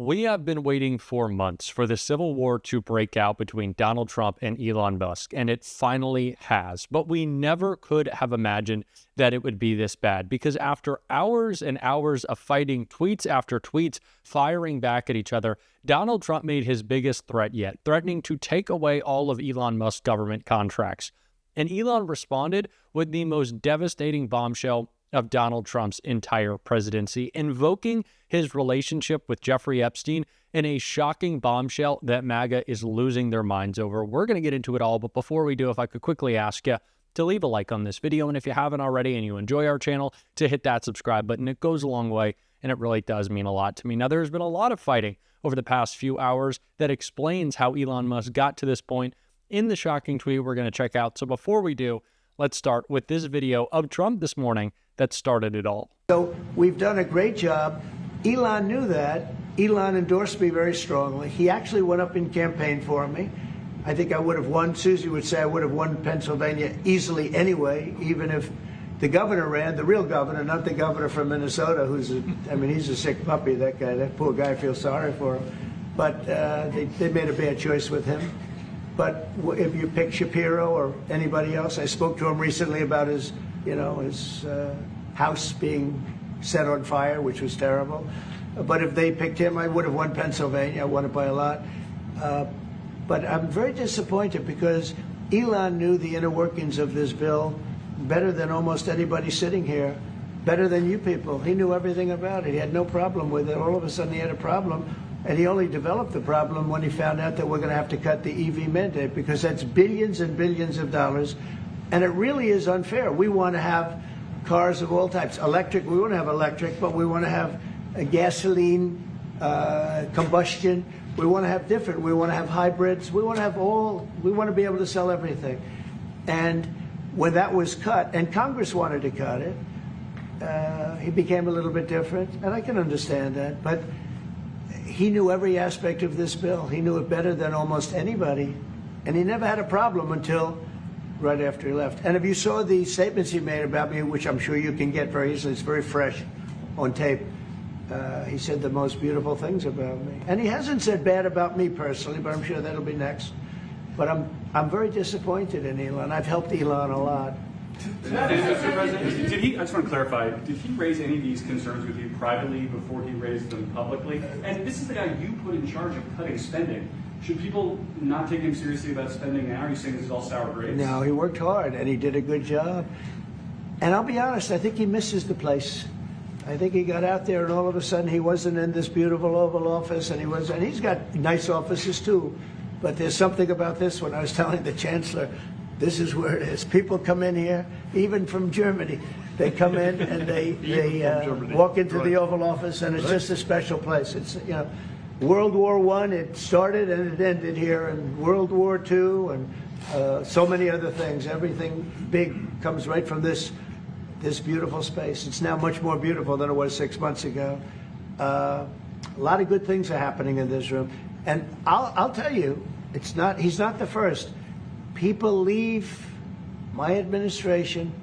We have been waiting for months for the civil war to break out between Donald Trump and Elon Musk, and it finally has. But we never could have imagined that it would be this bad, because after hours and hours of fighting, tweets after tweets, firing back at each other, Donald Trump made his biggest threat yet, threatening to take away all of Elon Musk's government contracts. And Elon responded with the most devastating bombshell of Donald Trump's entire presidency, invoking his relationship with Jeffrey Epstein in a shocking bombshell that MAGA is losing their minds over. We're going to get into it all, but before we do, if I could quickly ask you to leave a like on this video, and if you haven't already and you enjoy our channel, to hit that subscribe button. It goes a long way, and it really does mean a lot to me. Now, there's been a lot of fighting over the past few hours that explains how Elon Musk got to this point in the shocking tweet we're going to check out. So before we do, let's start with this video of Trump this morning that started it all. So we've done a great job. Elon knew that. Elon endorsed me very strongly. He actually went up in campaign for me. I think I would have won. Susie would say I would have won Pennsylvania easily anyway, even if the governor ran, the real governor, not the governor from Minnesota, he's a sick puppy, that guy. That poor guy, I feel sorry for him. But they made a bad choice with him. But if you pick Shapiro or anybody else, I spoke to him recently about his house being set on fire, which was terrible. But if they picked him, I would have won Pennsylvania. I won it by a lot. But I'm very disappointed because Elon knew the inner workings of this bill better than almost anybody sitting here, better than you people. He knew everything about it. He had no problem with it. All of a sudden he had a problem. And he only developed the problem when he found out that we're going to have to cut the EV mandate, because that's billions and billions of dollars. And it really is unfair. We want to have cars of all types. Electric, we want to have electric, but we want to have a gasoline, combustion. We want to have different. We want to have hybrids. We want to have all. We want to be able to sell everything. And when that was cut, and Congress wanted to cut it, he became a little bit different. And I can understand that. But he knew every aspect of this bill. He knew it better than almost anybody. And he never had a problem until right after he left. And if you saw the statements he made about me, which I'm sure you can get very easily, it's very fresh on tape, he said the most beautiful things about me. And he hasn't said bad about me personally, but I'm sure that'll be next. But I'm very disappointed in Elon. I've helped Elon a lot. Mr. President, I just want to clarify, did he raise any of these concerns with you privately before he raised them publicly? And this is the guy you put in charge of cutting spending. Should people not take him seriously about spending now? Are you saying this is all sour grapes? No, he worked hard and he did a good job. And I'll be honest, I think he misses the place. I think he got out there and all of a sudden he wasn't in this beautiful Oval Office, and he's got nice offices too. But there's something about this one. I was telling the Chancellor, this is where it is. People come in here, even from Germany. They come in and they walk into the Oval Office, and it's just a special place. It's, World War I, it started and it ended here, and World War II, and so many other things. Everything big comes right from this beautiful space. It's now much more beautiful than it was 6 months ago. A lot of good things are happening in this room. And I'll tell you, he's not the first. People leave my administration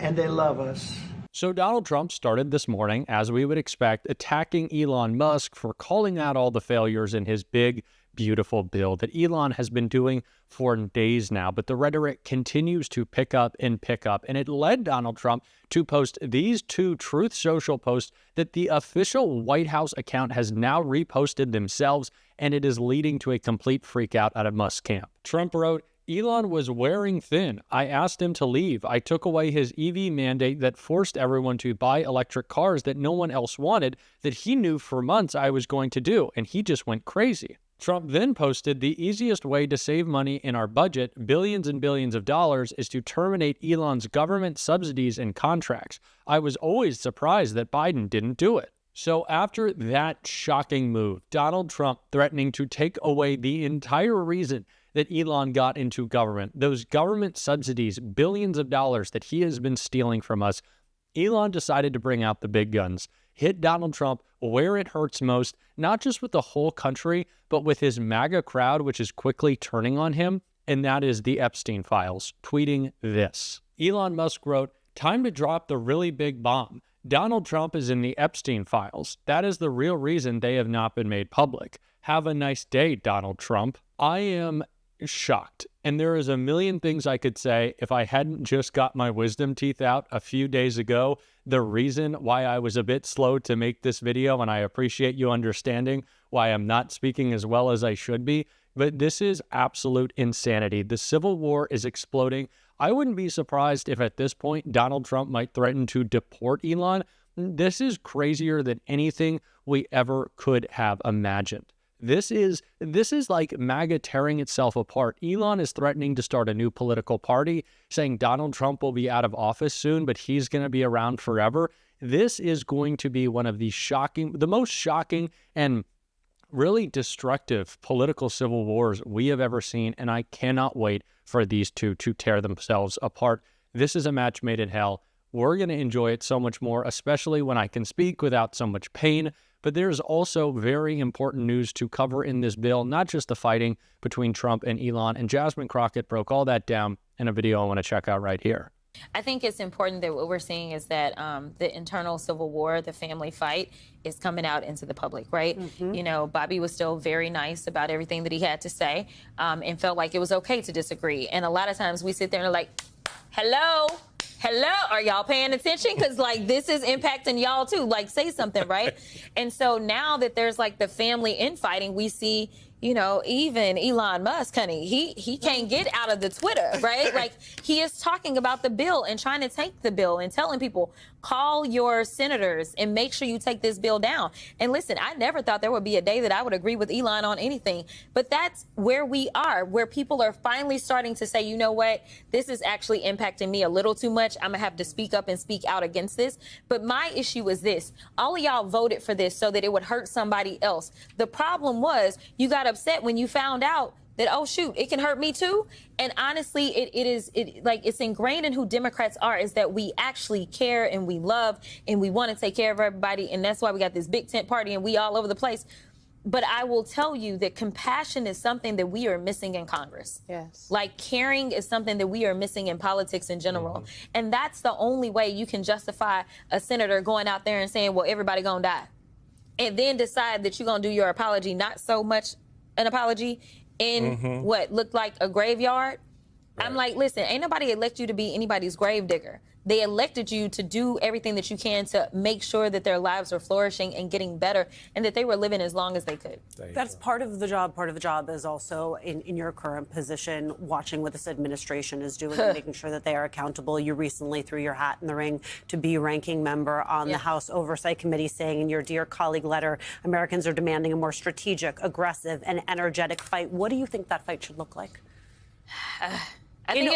and they love us. So Donald Trump started this morning, as we would expect, attacking Elon Musk for calling out all the failures in his big, beautiful bill that Elon has been doing for days now. But the rhetoric continues to pick up, and it led Donald Trump to post these two Truth Social posts that the official White House account has now reposted themselves, and it is leading to a complete freakout out of Musk's camp. Trump wrote, "Elon was wearing thin. I asked him to leave. I took away his EV mandate that forced everyone to buy electric cars that no one else wanted, that he knew for months I was going to do, and he just went crazy." Trump then posted, "The easiest way to save money in our budget, billions and billions of dollars, is to terminate Elon's government subsidies and contracts. I was always surprised that Biden didn't do it." So after that shocking move, Donald Trump threatening to take away the entire reason that Elon got into government, those government subsidies, billions of dollars that he has been stealing from us, Elon decided to bring out the big guns, hit Donald Trump where it hurts most, not just with the whole country, but with his MAGA crowd, which is quickly turning on him, and that is the Epstein files, tweeting this. Elon Musk wrote, "Time to drop the really big bomb. Donald Trump is in the Epstein files. That is the real reason they have not been made public. Have a nice day, Donald Trump. I am shocked. And there is a million things I could say if I hadn't just got my wisdom teeth out a few days ago. The reason why I was a bit slow to make this video, and I appreciate you understanding why I'm not speaking as well as I should be, but this is absolute insanity. The civil war is exploding. I wouldn't be surprised if at this point Donald Trump might threaten to deport Elon. This is crazier than anything we ever could have imagined. This is like MAGA tearing itself apart. Elon is threatening to start a new political party, saying Donald Trump will be out of office soon, but he's going to be around forever. This is going to be one of the most shocking and really destructive political civil wars we have ever seen, and I cannot wait for these two to tear themselves apart. This is a match made in hell. We're going to enjoy it so much more, especially when I can speak without so much pain. But there's also very important news to cover in this bill, not just the fighting between Trump and Elon. And Jasmine Crockett broke all that down in a video I want to check out right here. I think it's important that what we're seeing is that the internal civil war, the family fight, is coming out into the public, right? You know, Bobby was still very nice about everything that he had to say and felt like it was okay to disagree. And a lot of times we sit there and are like, hello, are y'all paying attention? Because, like, this is impacting y'all, too. Like, say something, right? And so now that there's, like, the family infighting, we see, you know, even Elon Musk, honey, he can't get out of the Twitter, right? Like, he is talking about the bill and trying to take the bill and telling people, call your senators and make sure you take this bill down. And listen, I never thought there would be a day that I would agree with Elon on anything. But that's where we are, where people are finally starting to say, you know what, this is actually impacting me a little too much. I'm going to have to speak up and speak out against this. But my issue is this. All of y'all voted for this so that it would hurt somebody else. The problem was you got upset when you found out that, oh, shoot, it can hurt me, too. And honestly, it's ingrained in who Democrats are, is that we actually care and we love and we want to take care of everybody. And that's why we got this big tent party and we all over the place. But I will tell you that compassion is something that we are missing in Congress. Yes. Like, caring is something that we are missing in politics in general. And that's the only way you can justify a senator going out there and saying, well, everybody gonna die. And then decide that you're gonna do your apology, not so much an apology, in what looked like a graveyard. Right. I'm like, listen, ain't nobody elect you to be anybody's grave digger. They elected you to do everything that you can to make sure that their lives are flourishing and getting better and that they were living as long as they could. That's part of the job. Part of the job is also in your current position, watching what this administration is doing and making sure that they are accountable. You recently threw your hat in the ring to be ranking member on the House Oversight Committee, saying in your Dear Colleague letter, Americans are demanding a more strategic, aggressive, and energetic fight. What do you think that fight should look like? I think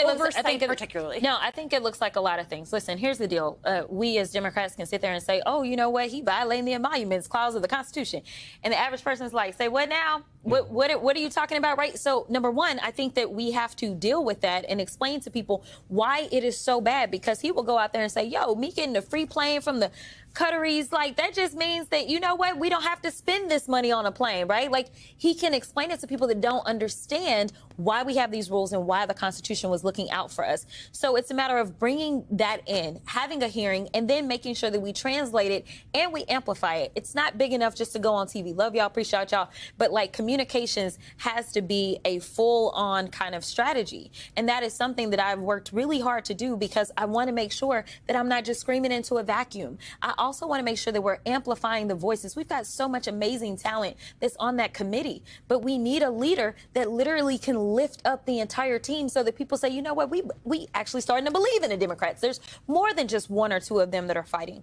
it looks like a lot of things. Listen, here's the deal. We as Democrats can sit there and say, oh, you know what? He violating the Emoluments Clause of the Constitution. And the average person is like, say what now? What are you talking about, right? So, number one, I think that we have to deal with that and explain to people why it is so bad, because he will go out there and say, yo, me getting a free plane from the Qataris, like, that just means that, you know what, we don't have to spend this money on a plane, right? Like, he can explain it to people that don't understand why we have these rules and why the Constitution was looking out for us. So it's a matter of bringing that in, having a hearing, and then making sure that we translate it and we amplify it. It's not big enough just to go on TV. Love y'all, appreciate y'all. But, like, communications has to be a full-on kind of strategy. And that is something that I've worked really hard to do, because I want to make sure that I'm not just screaming into a vacuum. I also want to make sure that we're amplifying the voices. We've got so much amazing talent that's on that committee, but we need a leader that literally can lift up the entire team so that people say, you know what, we actually starting to believe in the Democrats. There's more than just one or two of them that are fighting.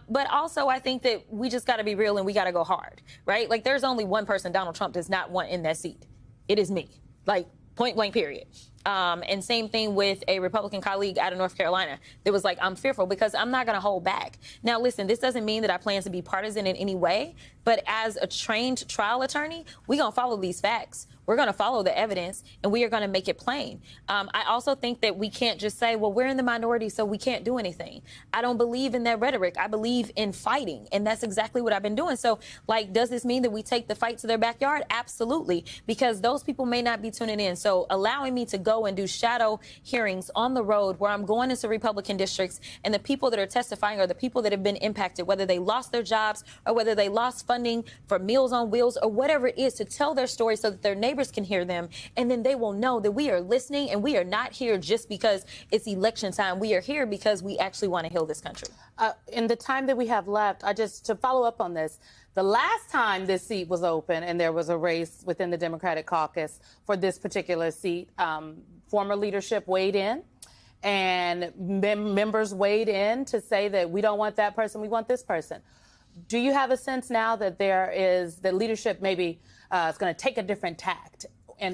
But also, I think that we just got to be real and we got to go hard, right? Like, there's only one person Donald Trump does not want in that seat. It is me. Like, point blank, period. And same thing with a Republican colleague out of North Carolina that was like, I'm fearful because I'm not going to hold back. Now, listen, this doesn't mean that I plan to be partisan in any way, but as a trained trial attorney, we're going to follow these facts. We're going to follow the evidence, and we are going to make it plain. I also think that we can't just say, well, we're in the minority, so we can't do anything. I don't believe in that rhetoric. I believe in fighting, and that's exactly what I've been doing. So, like, does this mean that we take the fight to their backyard? Absolutely, because those people may not be tuning in. So allowing me to go go and do shadow hearings on the road where I'm going into Republican districts, and the people that are testifying are the people that have been impacted, whether they lost their jobs or whether they lost funding for Meals on Wheels or whatever it is, to tell their story so that their neighbors can hear them. And then they will know that we are listening, and we are not here just because it's election time. We are here because we actually want to heal this country. In the time that we have left, to follow up on this, the last time this seat was open and there was a race within the Democratic caucus for this particular seat, former leadership weighed in, and members weighed in to say that we don't want that person, we want this person. Do you have a sense now that that leadership maybe is going to take a different tact,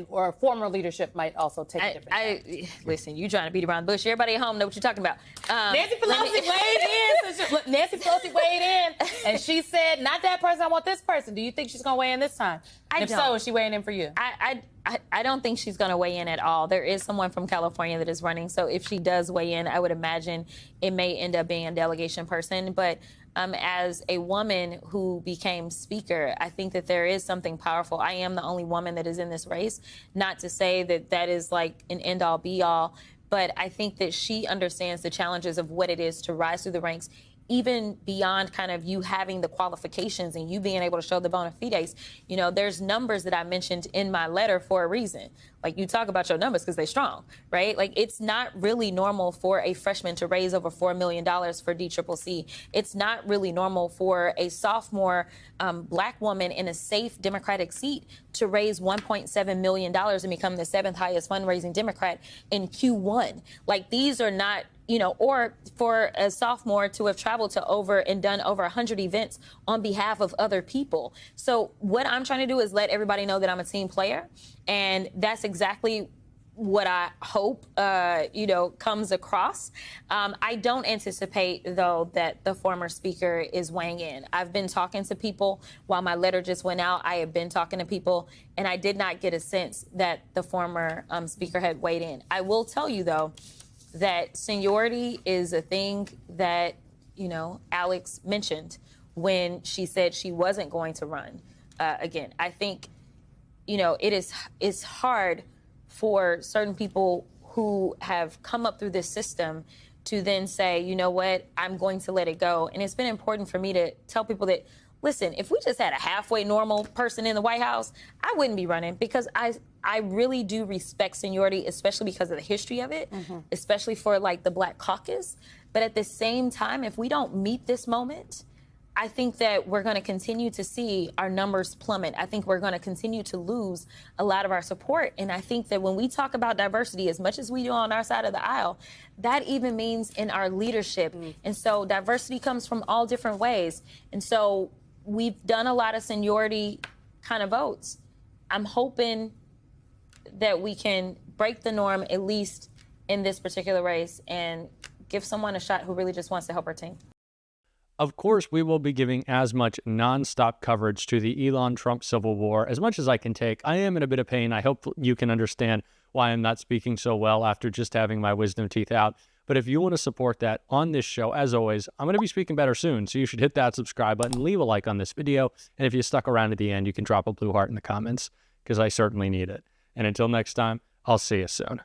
or former leadership might also take a different tact? Listen, you trying to beat around the bush. Everybody at home know what you're talking about. Nancy Pelosi weighed in. Nancy Pelosi weighed in, and she said, "Not that person. I want this person." Do you think she's going to weigh in this time? And if so, is she weighing in for you? I don't think she's going to weigh in at all. There is someone from California that is running, so if she does weigh in, I would imagine it may end up being a delegation person. But as a woman who became speaker, I think that there is something powerful. I am the only woman that is in this race. Not to say that that is like an end-all, be-all, but I think that she understands the challenges of what it is to rise through the ranks, even beyond kind of you having the qualifications and you being able to show the bona fides. You know, there's numbers that I mentioned in my letter for a reason. Like, you talk about your numbers because they're strong, right? Like, it's not really normal for a freshman to raise over $4 million for DCCC. It's not really normal for a sophomore black woman in a safe Democratic seat to raise $1.7 million and become the 7th highest fundraising Democrat in Q1. Like, these are not, you know, or for a sophomore to have traveled to done over 100 events on behalf of other people. So what I'm trying to do is let everybody know that I'm a team player. And that's exactly what I hope, comes across. I don't anticipate, though, that the former speaker is weighing in. I've been talking to people while my letter just went out. I have been talking to people, and I did not get a sense that the former speaker had weighed in. I will tell you, though, that seniority is a thing that, Alex mentioned when she said she wasn't going to run again. I think, it's hard for certain people who have come up through this system to then say, you know what, I'm going to let it go. And it's been important for me to tell people that, listen, if we just had a halfway normal person in the White House, I wouldn't be running, because I really do respect seniority, especially because of the history of it, especially for like the Black caucus. But at the same time, if we don't meet this moment, I think that we're going to continue to see our numbers plummet. I think we're going to continue to lose a lot of our support. And I think that when we talk about diversity, as much as we do on our side of the aisle, that even means in our leadership. And so diversity comes from all different ways. And so we've done a lot of seniority kind of votes. I'm hoping that we can break the norm, at least in this particular race, and give someone a shot who really just wants to help our team. Of course, we will be giving as much nonstop coverage to the Elon-Trump civil war as much as I can take. I am in a bit of pain. I hope you can understand why I'm not speaking so well after just having my wisdom teeth out. But if you want to support that on this show, as always, I'm going to be speaking better soon. So you should hit that subscribe button, leave a like on this video. And if you stuck around to the end, you can drop a blue heart in the comments, because I certainly need it. And until next time, I'll see you soon.